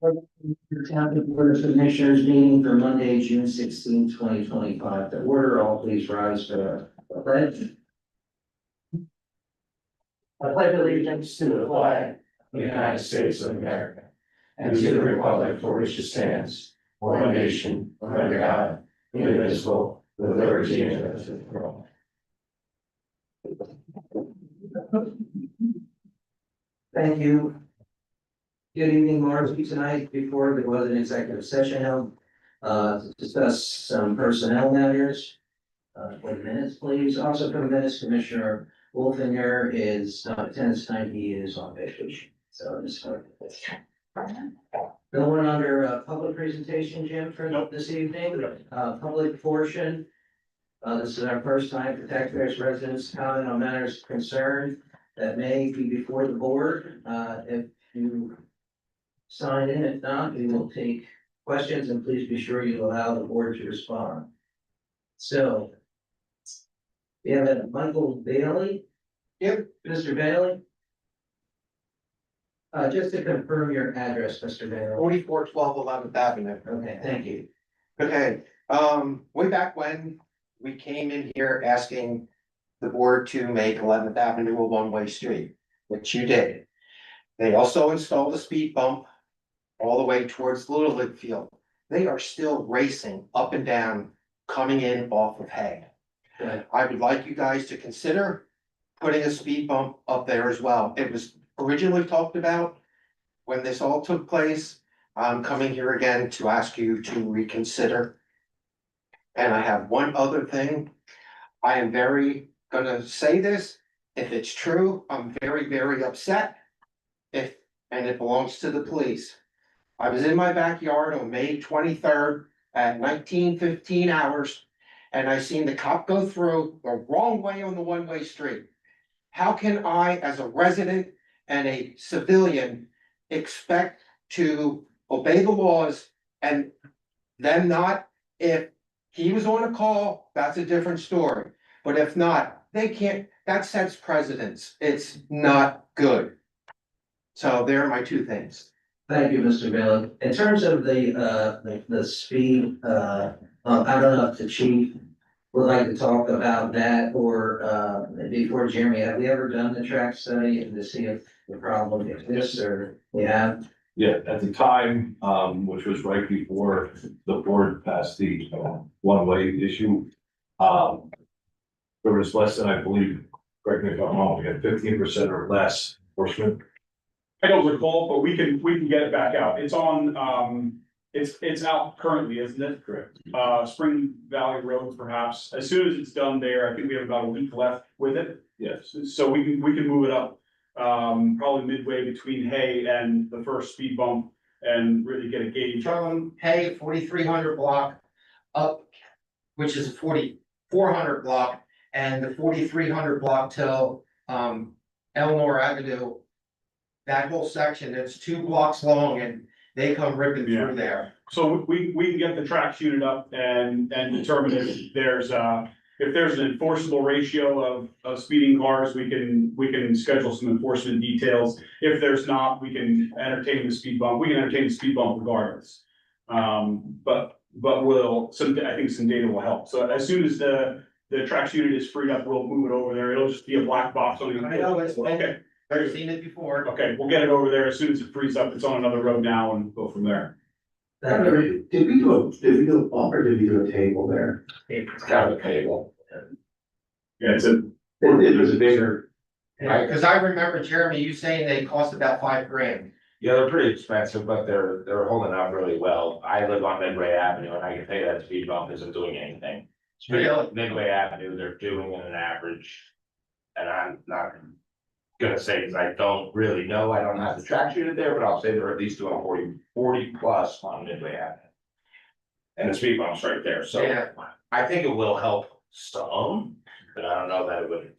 Township Board of Commissioners meeting for Monday, June 16, 2025. The order, all please rise for the pledge. I pledge allegiance to the flag of the United States of America and to the republic for which it stands, one nation, under God, indivisible, with liberty and justice for all. Thank you. Good evening, Marcy. Tonight, before there was an executive session held, to discuss some personnel matters. For the minutes, please. Also for the minutes, Commissioner Wolfinger is not attending tonight. He is on vacation. So this going under public presentation, Jim, for this evening. Public portion. This is our first time for taxpayers, residents to comment on matters of concern that may be before the board. If you sign in, if not, we will take questions, and please be sure you allow the board to respond. So we have a Michael Bailey. Yep. Mr. Bailey. Just to confirm your address, Mr. Bailey. 4412 11th Avenue. Okay, thank you. Okay, way back when we came in here asking the board to make 11th Avenue a one-way street, which you did. They also installed a speed bump all the way towards the Little League field. They are still racing up and down, coming in off of Hay. Good. I would like you guys to consider putting a speed bump up there as well. It was originally talked about when this all took place. I'm coming here again to ask you to reconsider. And I have one other thing. I am very gonna say this. If it's true, I'm very, very upset. And it belongs to the police. I was in my backyard on May 23rd at 19:15 hours. And I seen the cop go through the wrong way on the one-way street. How can I, as a resident and a civilian, expect to obey the laws and them not? If he was on a call, that's a different story. But if not, they can't, that sets precedents. It's not good. So there are my two things. Thank you, Mr. Bailey. In terms of the speed, I don't know if the chief would like to talk about that, or before Jeremy, have we ever done the track study to see if the problem exists, or we have? Yeah, at the time, which was right before the board passed the one-way issue, there was less than, I believe, correct me if I'm wrong, we had 15% or less enforcement. I don't recall, but we can get it back out. It's on, it's out currently, isn't it? Correct. Spring Valley Road perhaps. As soon as it's done there, I think we have about a week left with it. Yes. So we can move it up, probably midway between Hay and the first speed bump and really get a gauge. From Hay 4300 block up, which is 4400 block, and the 4300 block till Elmore Avenue. That whole section, it's 2 blocks long, and they come ripping through there. So we can get the tracks unit up and determine if there's an enforceable ratio of speeding cars, we can schedule some enforcement details. If there's not, we can entertain the speed bump. We can entertain the speed bump regardless. But I think some data will help. So as soon as the tracks unit is freed up, we'll move it over there. It'll just be a black box on the. I know, it's okay. I've seen it before. Okay, we'll get it over there as soon as it frees up. It's on another road now and go from there. Did we do a bump or did we do a table there? It's kind of a table. Yeah, It was a bigger. Cause I remember Jeremy, you saying they cost about $5,000. Yeah, they're pretty expensive, but they're holding up really well. I live on Midway Avenue and I can tell you that speed bump isn't doing anything. Really? Midway Avenue, they're doing an average. And I'm not gonna say, cause I don't really know, I don't have the track unit there, but I'll say they're at least doing 40 plus on Midway Avenue. And the speed bump's right there, so Yeah. I think it will help some, but I don't know that it would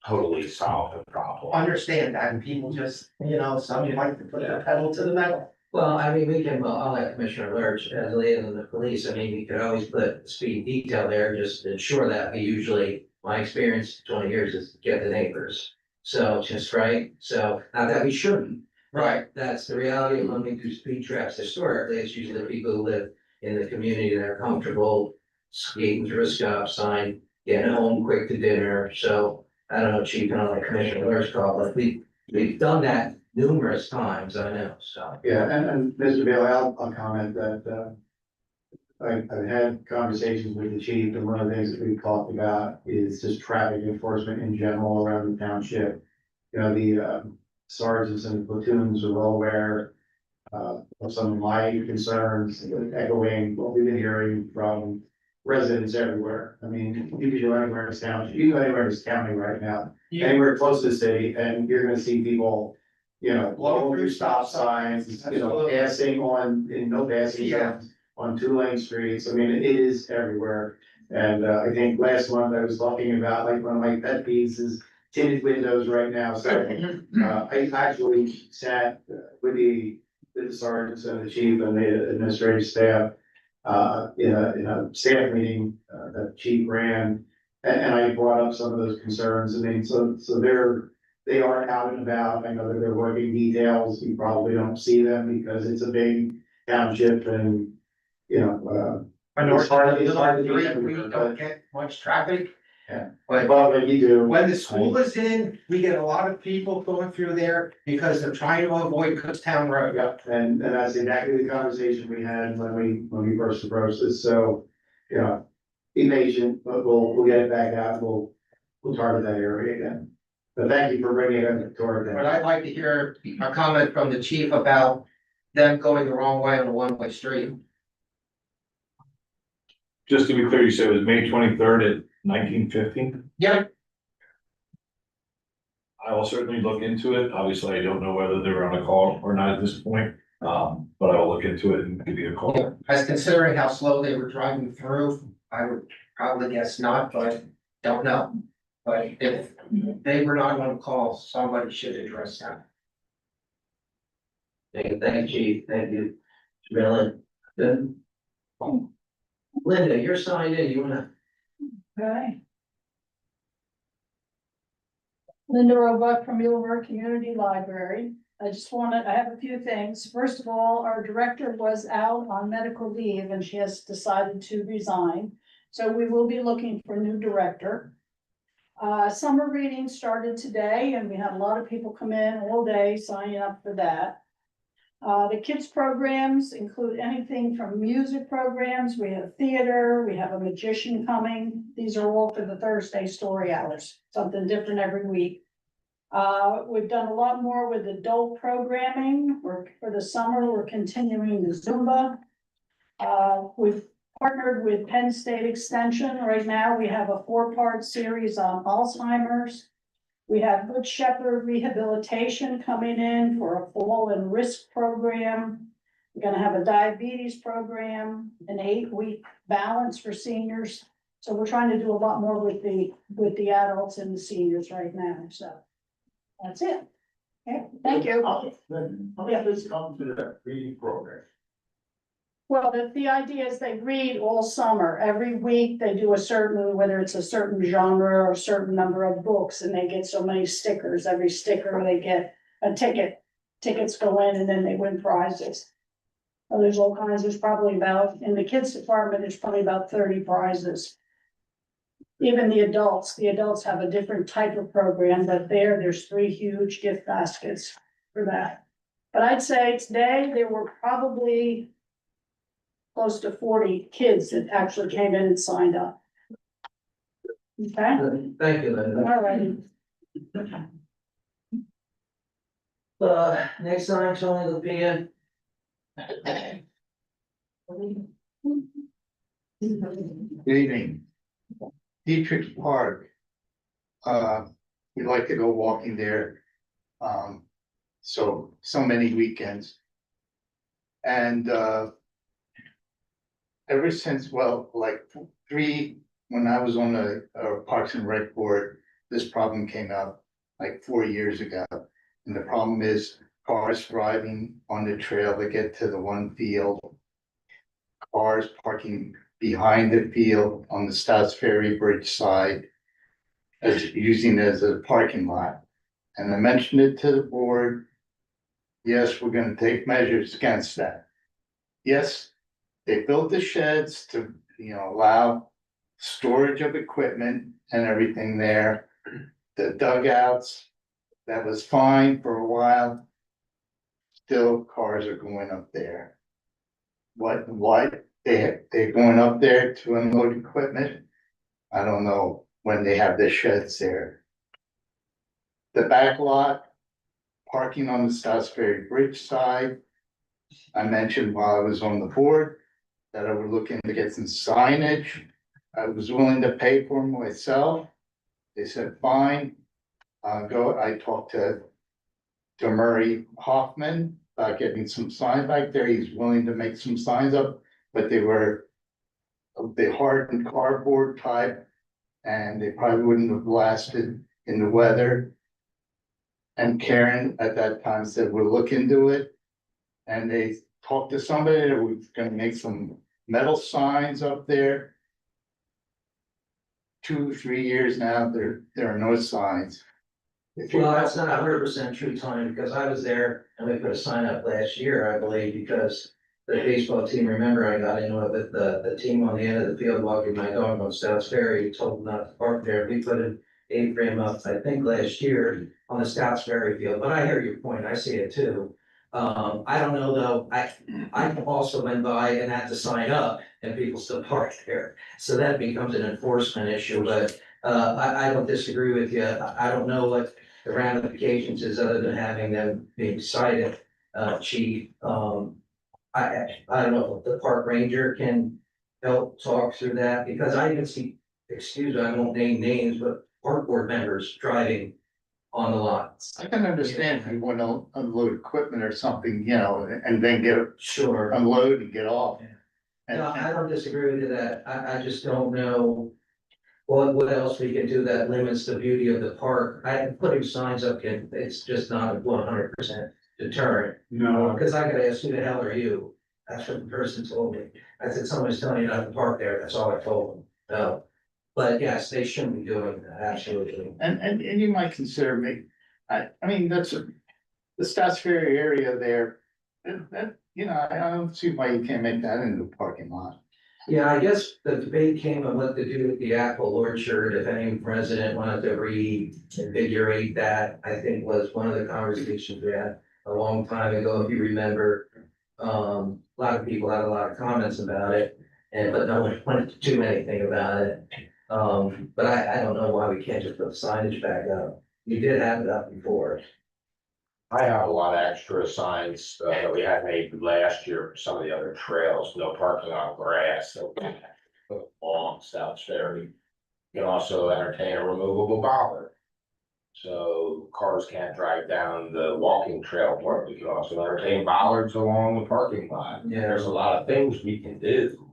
totally solve the problem. Understand that, and people just, some like to put the pedal to the metal. Well, I mean, we can, I'll let Commissioner Lurch, as liaison of the police, I mean, we could always put speed detail there, just to ensure that. We usually, my experience, 20 years, is to get the neighbors. So just right, so not that we shouldn't, Right, that's the reality of when we do speed traps historically, it's usually the people who live in the community that are comfortable skating through a stop sign, getting home quick to dinner, so I don't know, Chief, and like Commissioner Lurch call, but we've done that numerous times, I know, so. Yeah, and Mr. Bailey, I'll comment that, I've had conversations with the chief, and one of the things that we've talked about is just traffic enforcement in general around the township. You know, the sergeants and platoons are well aware of some of my concerns, echoing what we've been hearing from residents everywhere. I mean, you can go anywhere in this township, you can go anywhere in this county right now, anywhere close to the city, and you're gonna see people, you know, blowing through stop signs, you know, passing on, in no passing zones on 2-lane streets. I mean, it is everywhere. And I think last month I was talking about, like, one of my pet peeves is tinted windows right now. So I actually sat with the sergeants and the chief and the administrative staff in a staff meeting that the chief ran. And I brought up some of those concerns. I mean, so they are out and about. I know that they're working details. You probably don't see them because it's a big township and, you know, it's hard to be everywhere, We don't but, get much traffic. Yeah. But but you do. when the school is in, we get a lot of people going through there because they're trying to avoid Kutztown Road. Yeah, and that's exactly the conversation we had when we first approached this, so, you know, be patient, but we'll get it back out, we'll target that area again. But thank you for bringing it to our But attention. I'd like to hear a comment from the chief about them going the wrong way on a one-way street. Just to be clear, you said it was May 23rd at 1915? Yeah. I will certainly look into it. Obviously, I don't know whether they were on a call or not at this point. But I will look into it and give you a call. As considering how slow they were driving through, I would probably guess not, but don't know. But if they were not on call, somebody should address that. Thank you, Chief, thank you, Mr. Good. Linda, you're signed in, you wanna? Okay. Linda Roebuck from Muhlenberg Community Library. I have a few things. First of all, our director was out on medical leave and she has decided to resign. So we will be looking for a new director. Summer reading started today and we had a lot of people come in all day signing up for that. The kids programs include anything from music programs, we have theater, we have a magician coming. These are all for the Thursday story hours, something different every week. We've done a lot more with adult programming. For the summer, we're continuing the Zumba. We've partnered with Penn State Extension. Right now, we have a 4-part series on Alzheimer's. We have Good Shepherd Rehabilitation coming in for a fall and risk program. We're gonna have a diabetes program, an 8-week balance for seniors. So we're trying to do a lot more with the adults and the seniors right now, so. That's it. Okay, thank you. How did this come to the reading program? Well, the idea is they read all summer. Every week they do whether it's a certain genre or a certain number of books, and they get so many stickers. Every sticker they get a ticket. Tickets go in and then they win prizes. Well, there's all kinds, in the kids department, there's probably about 30 prizes. Even the adults have a different type of program, but there's 3 huge gift baskets for that. But I'd say today there were probably close to 40 kids that actually came in and signed up. Okay, Thank you, Linda. all right. Next time, Tony Lapia. Good evening. Dietrich Park. We like to go walking there. So many weekends. And, ever since, like 3, when I was on the Parks and Rec board, this problem came up like 4 years ago. And the problem is cars driving on the trail to get to the one field. Cars parking behind the field on the Stouts Ferry Bridge side, as using it as a parking lot. And I mentioned it to the board. yes, we're gonna take measures against that. Yes, they built the sheds to, allow storage of equipment and everything there. The dugouts, that was fine for a while. Still, cars are going up there. Why they're going up there to unload equipment? I don't know when they have the sheds there. The back lot, parking on the Stoutsbury Bridge side. I mentioned while I was on the board that I was looking to get some signage. I was willing to pay for them myself. They said, fine. I talked to Murray Hoffman about getting some signs back there. He's willing to make some signs up, but they were the hardened cardboard type, and they probably wouldn't have lasted in the weather. And Karen at that time said, we'll look into it. And they talked to somebody that was gonna make some metal signs up there. 2-3 years now, there are no signs. If you- Well, that's not 100% true, Tony, because I was there and we put a sign up last year, I believe, because the baseball team, remember, I got into it with the team on the end of the field walking my dog on Stouts Ferry, told them not to park there. We put an A-frame up, I think, last year on the Stouts Ferry field, but I hear your point, I see it too. I don't know though, I also went by and had to sign up and people still park there. So that becomes an enforcement issue, but I don't disagree with you. I don't know what the ramifications is other than having them being cited, chief. I don't know if the park ranger can help talk through that, because I even see, excuse me, I won't name names, but park board members driving on the lots. I can understand if you want to unload equipment or something, and then Sure. unload and get off. No, I don't disagree with you that, I just don't know what else we can do that limits the beauty of the park. Putting signs up it's just not a 100% deterrent. No, Cause I gotta ask, who the hell are you? That's what the person told me. I said, someone's telling you not to park there, that's all I told them, no. But yes, they shouldn't be doing that, absolutely. And you might consider me, I mean, the Stouts Ferry area there, that, I don't see why you can't make that into a parking lot. Yeah, I guess the debate came on what to do with the apple orchard, if any resident wanted to reinvigorate that, I think was one of the conversations we had a long time ago, if you remember. A lot of people had a lot of comments about it, but no one wanted to do anything about it. But I don't know why we can't just put the signage back up. You did have it up before. I have a lot of extra signs that we had made last year for some of the other trails, no parking on grass, so along South Ferry. You can also entertain a removable bollard. So cars can't drive down the walking trail part. We can also entertain bollards along the parking lot. Yeah. There's a lot of things we can do.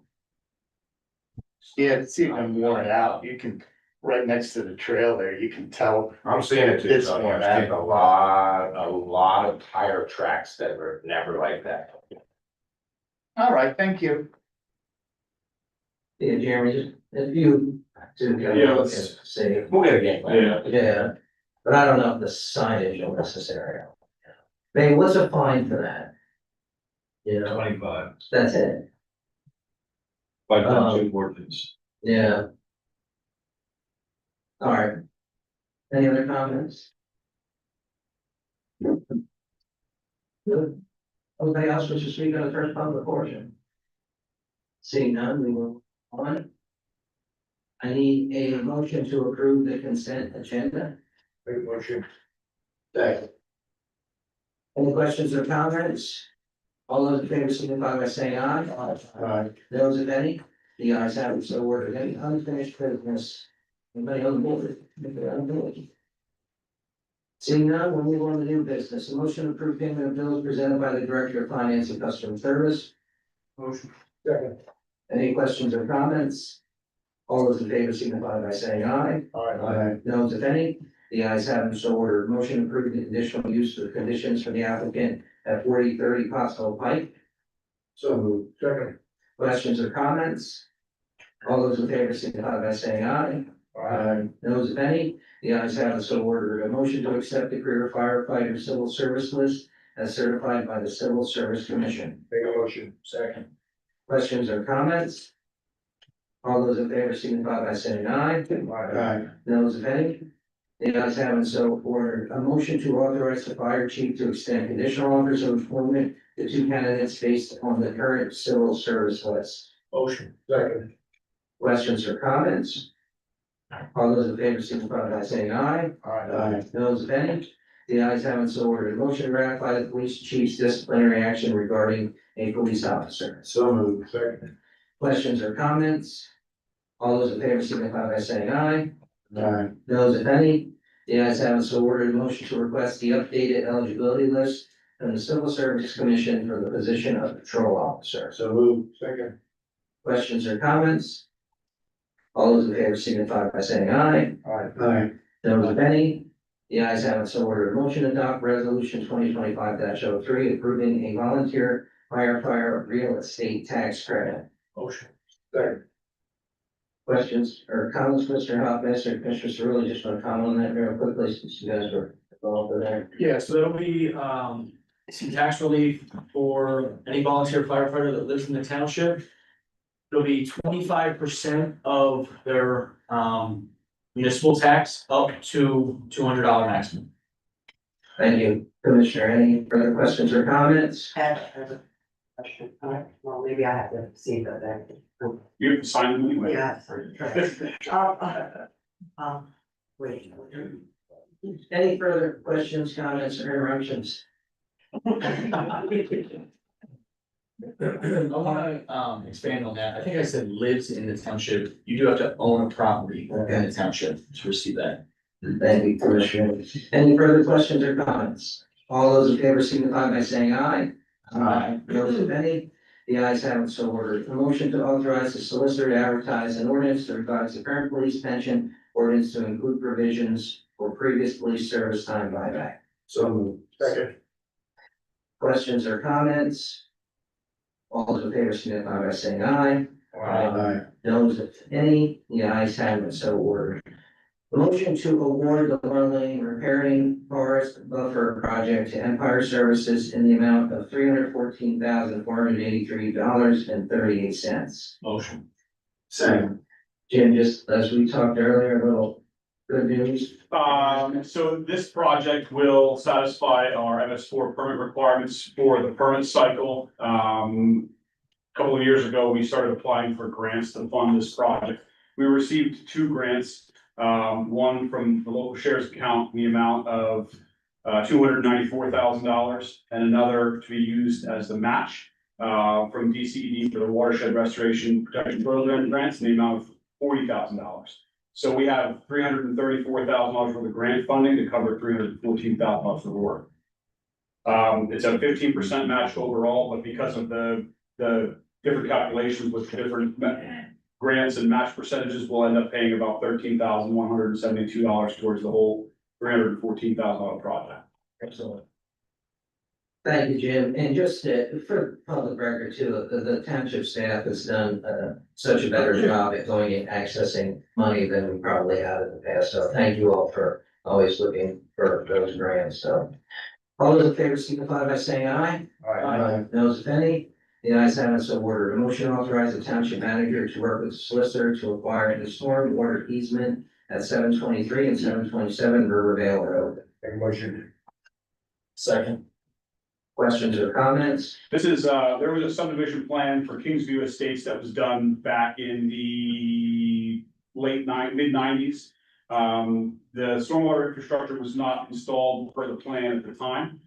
Yeah, it's even worn out, you can, right next to the trail there, you can tell. I'm seeing it too, It's so worn there's out. a lot of tire tracks that were never like that. All right, thank you. Yeah, Jeremy, just if you do go Yeah, look let's- and see, We'll get a game plan. yeah, but I don't know if the signage is necessary. Maybe what's a fine for that? You know, 25, that's it, by the ordinance. yeah. All right. Any other comments? Good. Anybody else wish to speak on the first public portion? Seeing none, we will on. I need a motion to approve the consent agenda. Big motion. Any questions or comments? All those in favor signify by saying aye. Those if any, the ayes have it, so ordered. Any unfinished business? Anybody on the board? Anybody on the board? Seeing none, we'll move on to new business. A motion to approve payment of bills presented by the Director of Finance and Customer Service. Motion. Any questions or comments? All those in favor signify by saying aye. Aye. Those if any, the ayes have it, so ordered. Motion to approve the conditional use of the conditions for the applicant at 4030 Pottsville Pike. So moved. Second. Questions or comments? All those in favor signify by saying aye. Those if any, the ayes have it, so ordered. A motion to accept the career firefighter civil service list as certified by the Civil Service Commission. Make a motion. Second. Questions or comments? All those in favor signify by saying aye. Aye. Those if any? The ayes have it, so ordered. A motion to authorize the fire chief to extend conditional offers of employment to two candidates based on the current civil service list. Motion. Second. Questions or comments? All those in favor signify by saying aye. Aye. Those if any? The ayes have it, so ordered. Motion to ratify the police chief's disciplinary action regarding a police officer. So moved. Second. Questions or comments? All those in favor signify by saying aye. Aye. Those if any? The ayes have it, so ordered. Motion to request the updated eligibility list from the Civil Service Commission for the position of patrol officer. So moved. Second. Questions or comments? All those in favor signify by saying aye. Aye. Those if any? The ayes have it, so ordered. Motion to adopt resolution 2025-03 approving a volunteer firefighter real estate tax credit. Motion. Second. Questions or comments, Mr. Hoffman, or Commissioner Cerulli, just want to comment on that very quickly, since you guys were involved in there. Yeah, so there'll be some tax relief for any volunteer firefighter that lives in the township. It'll be 25% of their municipal tax up to $200 maximum. Thank you, Commissioner. Any further questions or comments? Question. Well, maybe I have to see that there. You have to sign them anyway. Yeah. Wait. Any further questions, comments, or interruptions? I wanna expand on that. I think I said lives in the township. You do have to own a property in the township to receive that. Thank you, Commissioner. Any further questions or comments? All those in favor signify by saying aye. Aye. Those if any? The ayes have it, so ordered. A motion to authorize the solicitor to advertise an ordinance to revise the current police pension ordinance to include provisions for previous police service time buyback. So moved. Second. Questions or comments? All those in favor signify by saying aye. Aye. Those if any? The ayes have it, so ordered. A motion to award the one lane repairing forest buffer project to Empire Services in the amount of $314,483.38. Motion. Second. Jim, just as we talked earlier, a little good news. So this project will satisfy our MS4 permit requirements for the permit cycle. Couple of years ago, we started applying for grants to fund this project. We received two grants, one from the local sheriff's account in the amount of $294,000, and another to be used as the match from DCED for the watershed restoration protection program grants in the amount of $40,000. So we have $334,000 worth of grant funding to cover $314,000 worth of work. It's a 15% match overall, but because of the different calculations with different grants and match percentages, we'll end up paying about $13,172 towards the whole $314,000 project. Excellent. Thank you, Jim. And just for public record too, the township staff has done such a better job at going and accessing money than we probably have in the past. So thank you all for always looking for those grants. So all those in favor signify by saying aye. Aye. Those if any? The ayes have it, so ordered. A motion to authorize the township manager to work with the solicitor to acquire the storm water easement at 723 and 727 Rivervale Road. Make a motion. Second. Questions or comments? This is, there was a subdivision plan for Kingsview Estates that was done back in the mid-90s. The stormwater infrastructure was not installed per the plan at the time.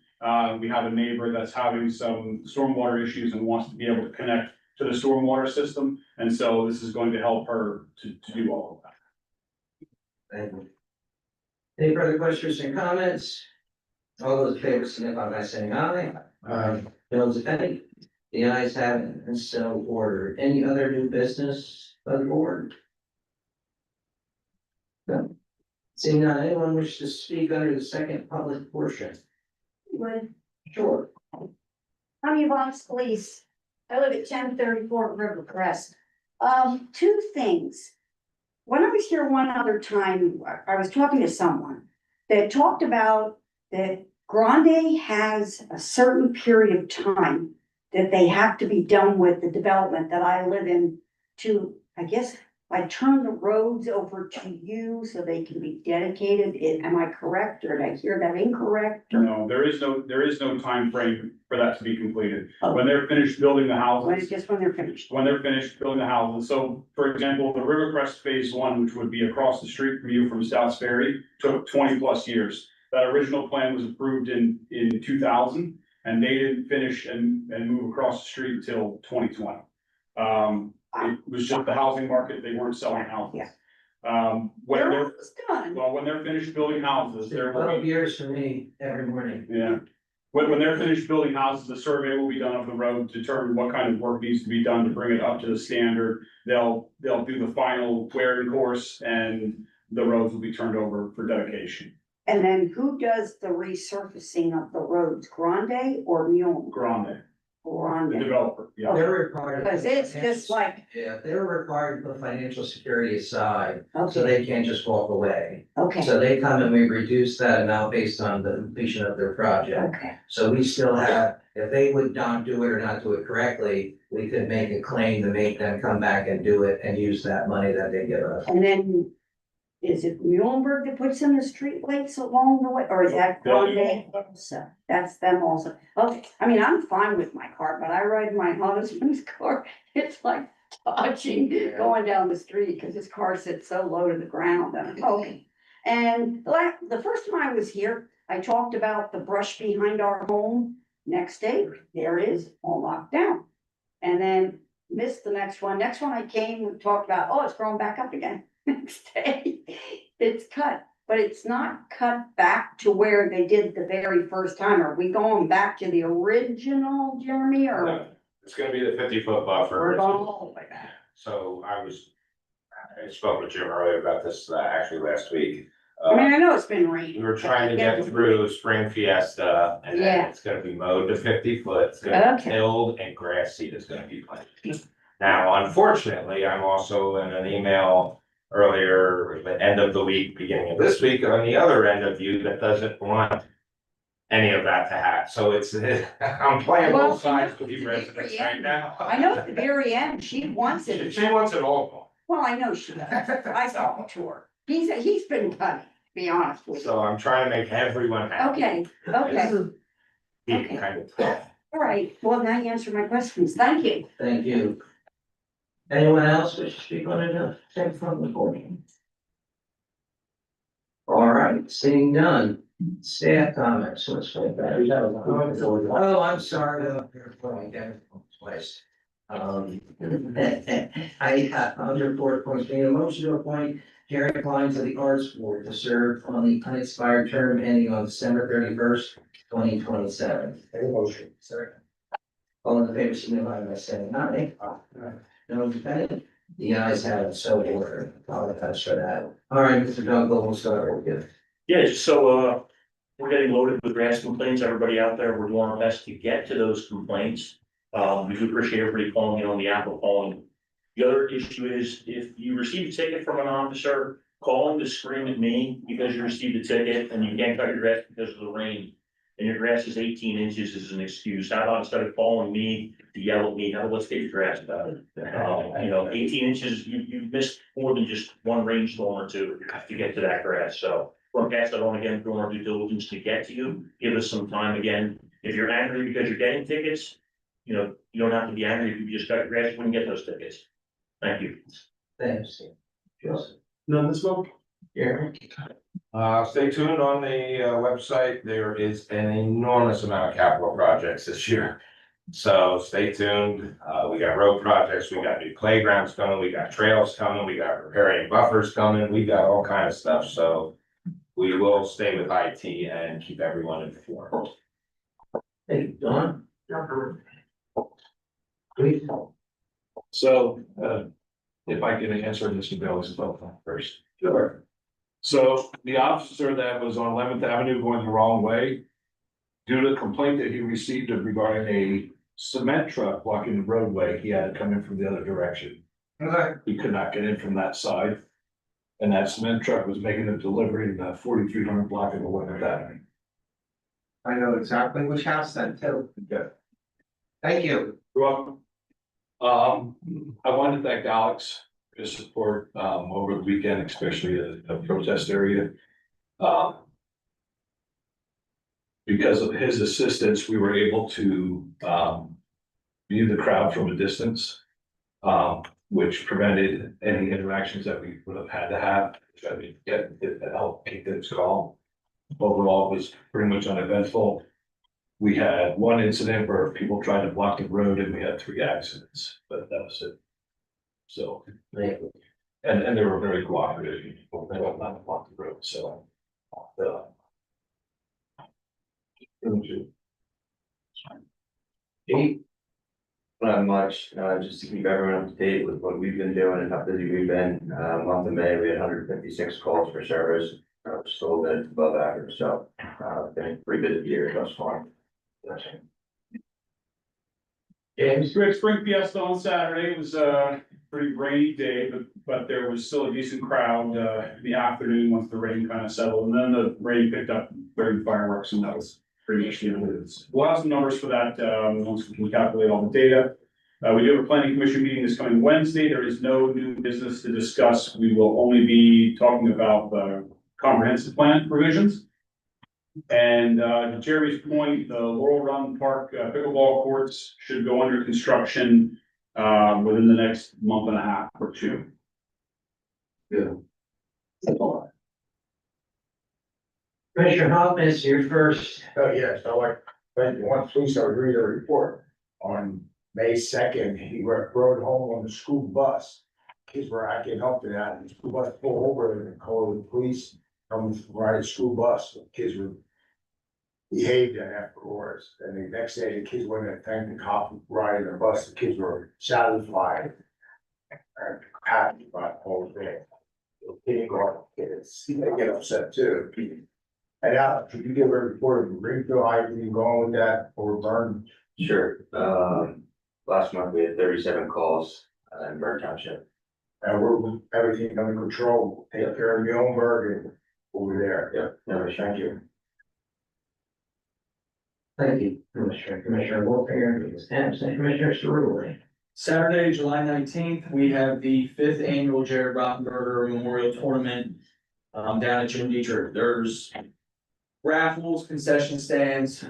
We have a neighbor that's having some stormwater issues and wants to be able to connect to the stormwater system. And so this is going to help her to do all of that. Thank you. Any further questions and comments? All those in favor signify by saying aye. Aye. Those if any? The ayes have it, and so ordered. Any other new business by the board? No. Seeing none, anyone wish to speak under the second public portion? Would, Sure. County of Ox Police, I live at 1034 River Crest. Two things. When I was here one other time, I was talking to someone that talked about that Grande has a certain period of time that they have to be done with the development that I live in to, I guess, I turn the roads over to you so they can be dedicated. Am I correct or did I hear that incorrect? No, there is no time frame for that to be completed. When they're finished building the houses. Just when they're finished. When they're finished building the houses. So, for example, the Rivercrest Phase One, which would be across the street from you from South Ferry, took 20+ years. That original plan was approved in 2000, and they didn't finish and move across the street until 2020. It was just the housing market, they weren't selling houses. When They're they're, almost done. well, when they're finished building houses, there will 12 be, years for me every morning. yeah. When they're finished building houses, the survey will be done of the road, determine what kind of work needs to be done to bring it up to the standard. They'll do the final wearing course, and the roads will be turned over for dedication. And then who does the resurfacing of the roads, Grande or Muhlenberg? Grande, the Grande, developer, yeah. They're required. to because put it's financial- just like, Yeah, they're required to put financial security aside, so okay, they can't just walk away. okay, So they come and we reduce that amount based on the completion of their project. okay. So we still have, if they would not do it or not do it correctly, we could make a claim to make them come back and do it and use that money that they give us. And then, is it Muhlenberg that puts in the streetlights along the way, or is that They'll do Grande all also? That's them also. Okay, I mean, I'm fine with my car, but I ride my husband's car, it's like touching going down the street, because his car sits so low to the ground, and, okay. And the first time I was here, I talked about the brush behind our home. Next day, there it is, all locked down. And then missed the next one. Next one I came, we talked about, oh, it's growing back up again. Next day, it's cut, but it's not cut back to where they did the very first time. Are we going back to the original, Jeremy, or No, it's gonna be the 50-foot buffer. we're going all the way back? So I spoke with Jim earlier about this, actually last week. I mean, I know it's been raining. We were trying to get through Spring Fiesta, and then Yeah. it's gonna be mowed to 50 foot, it's gonna be Okay. tilled, and grass seed is gonna be planted. Now, unfortunately, I'm also in an email earlier, the end of the week, beginning of this week, on the other end of you that doesn't want any of that to happen, so it's, I'm playing Well, both sides with you you know, residents right now. I know at the very end, she wants it. She wants it all. Well, I know she does. I talked to her. He's been cutting, to be honest with you. So I'm trying to make everyone happy. Okay, okay, Keep okay. kind of tough. all right. Well, now you answered my questions. Thank you. Thank you. Anyone else wish to speak on it? Take from the board. All right, seeing none, staff comments, let's go back. Oh, I'm sorry. Twice. I, under 4.3, a motion to appoint Jerry Klein to the Arts Board to serve on the unexpired term ending on December 31st, 2027. Motion. All in favor, signify by saying aye. No defendant? The ayes have it, so ordered. Apologize for that. All right, Mr. Dunkel, we'll start with you. Yeah, so, we're getting loaded with grass complaints, everybody out there, we're doing our best to get to those complaints. We do appreciate everybody calling in on the Apple calling. The other issue is if you receive a ticket from an officer, calling to scream at me because you received a ticket and you can't cut your grass because of the rain. And your grass is 18 inches is an excuse. How about instead of calling me to yell at me, how about let's get your grass done? 18 inches, you missed more than just one rainstorm or two to get to that grass, so. We're gonna pass that on again, doing our due diligence to get to you, give us some time again. If you're angry because you're getting tickets, you don't have to be angry if you just got your grass, you wouldn't get those tickets. Thank you. Thanks. Joseph. No, this one? Jeremy. Stay tuned on the website. There is an enormous amount of capital projects this year. So stay tuned. We got road projects, we got new playgrounds coming, we got trails coming, we got repairing buffers coming, we got all kind of stuff, so. We will stay with IT and keep everyone informed. Hey, Don. Please. So, if I can answer Mr. Bailey's question first. Sure. So the officer that was on 11th Avenue going the wrong way, due to a complaint that he received regarding a cement truck blocking the roadway, he had to come in from the other direction. Okay. He could not get in from that side. And that cement truck was making a delivery in the 4300 block of the 11th Avenue. I know exactly which house that too. Yeah. Thank you. You're welcome. I wanted to thank Alex for his support, over the weekend, especially at the protest area. Um, Because of his assistance, we were able to, view the crowd from a distance. Which prevented any interactions that we would have had to have, I mean, get, help keep things calm. Overall, it was pretty much uneventful. We had one incident where people tried to block the road and we had 3 accidents, but that was it. So, and they were very cooperative, people, they don't want to block the road, so. uh, Not much, just to keep everyone up to date with what we've been doing and how busy we've been. Month of May, we had 156 calls for service, still a bit above average, so, been a pretty busy year thus far. James? We had Spring Fiesta on Saturday. It was a pretty rainy day, but there was still a decent crowd, in the afternoon once the rain kind of settled. And then the rain picked up during fireworks, and that was pretty much the end of it. We'll have some numbers for that, once we can calculate all the data. We do have a planning commission meeting this coming Wednesday. There is no new business to discuss. We will only be talking about the comprehensive plan revisions. And, to Jerry's point, the Laurel Run Park pickleball courts should go under construction, within the next month and a half or 2. Commissioner Hoffman, it's your first. Oh, yes, so like, but once police started reading the report on May 2nd, he rode home on the school bus. Kids were acting up to that, and the school bus pulled over and called the police, come ride a school bus, the kids were behaved afterwards, and the next day, the kids went and thanked the cop for riding the bus, the kids were satisfied. And happy about the whole thing. The kindergarten kids, they get upset too. And could you give a report of Greenfield, how you going with that, or Burn? Sure, last month we had 37 calls, in Muhlenberg Township. And we're, everything under control, take care of Muhlenberg and over there. Yeah, no, thank you. Thank you, Commissioner Wolfinger, Ms. Sampson, Commissioner Cerulli. Saturday, July 19th, we have the 5th annual Jared Rottenberger Memorial Tournament, down at Jim Dietrich. There's raffles, concession stands,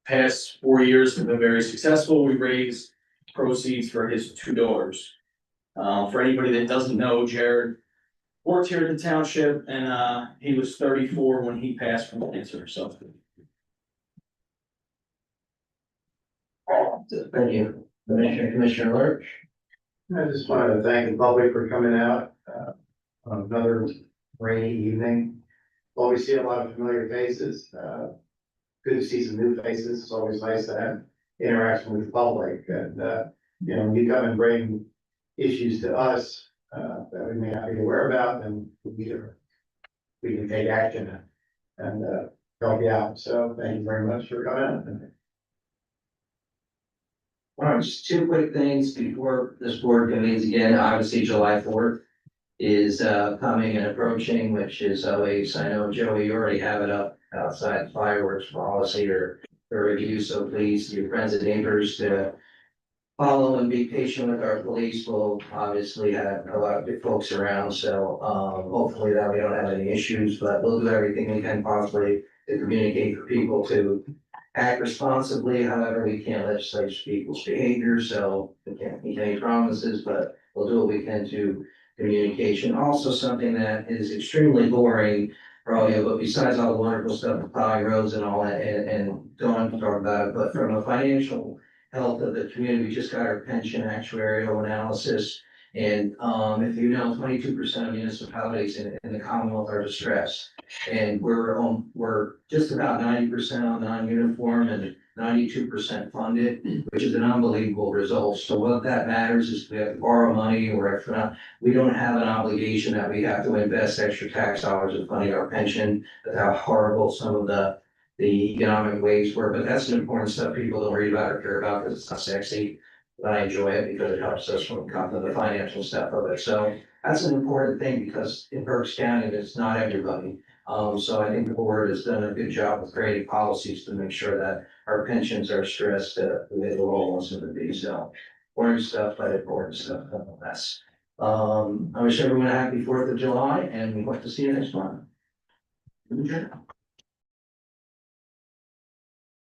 past 4 years have been very successful. We raised proceeds for his 2 daughters. For anybody that doesn't know, Jared worked here at the township, and he was 34 when he passed from cancer, so. Thank you, Commissioner Lurch. I just wanted to thank the public for coming out, on another rainy evening. Always see a lot of familiar faces, good to see some new faces, it's always nice to have interaction with the public, and, you know, when you come and bring issues to us, that we may not be aware about, then we can take action and, help you out, so thank you very much for coming out. All right, just 2 quick things before this board convenes again. Obviously, July 4th is coming and approaching, which is always, I know, Joey, you already have it up outside fireworks policy or review, so please, your friends and neighbors to follow and be patient with our police. We'll obviously have a lot of good folks around, so hopefully that we don't have any issues, but we'll do everything we can possibly to communicate for people to act responsibly. However, we can't legislate people's behavior, so we can't make any promises, but we'll do what we can to communication. Also, something that is extremely boring for all you, but besides all the wonderful stuff, of plowing roads and all that, and Dawn can talk about it, but from a financial health of the community, we just got our pension actuarial analysis. And if you know, 22% of municipalities in the Commonwealth are distressed. And we're just about 90% on non-uniform and 92% funded, which is an unbelievable result. So what that matters is we have to borrow money or if not, we don't have an obligation that we have to invest extra tax dollars in funding our pension. That's how horrible some of the economic waves were, but that's an important stuff people don't read about or care about because it's not sexy. But I enjoy it because it helps us when it comes to the financial stuff of it. So that's an important thing because in Berks County, it's not everybody. So I think the board has done a good job of creating policies to make sure that our pensions are stressed, the way the law wants them to be, so. Important stuff, but important stuff nonetheless. I wish everyone a happy 4th of July and we hope to see you next month.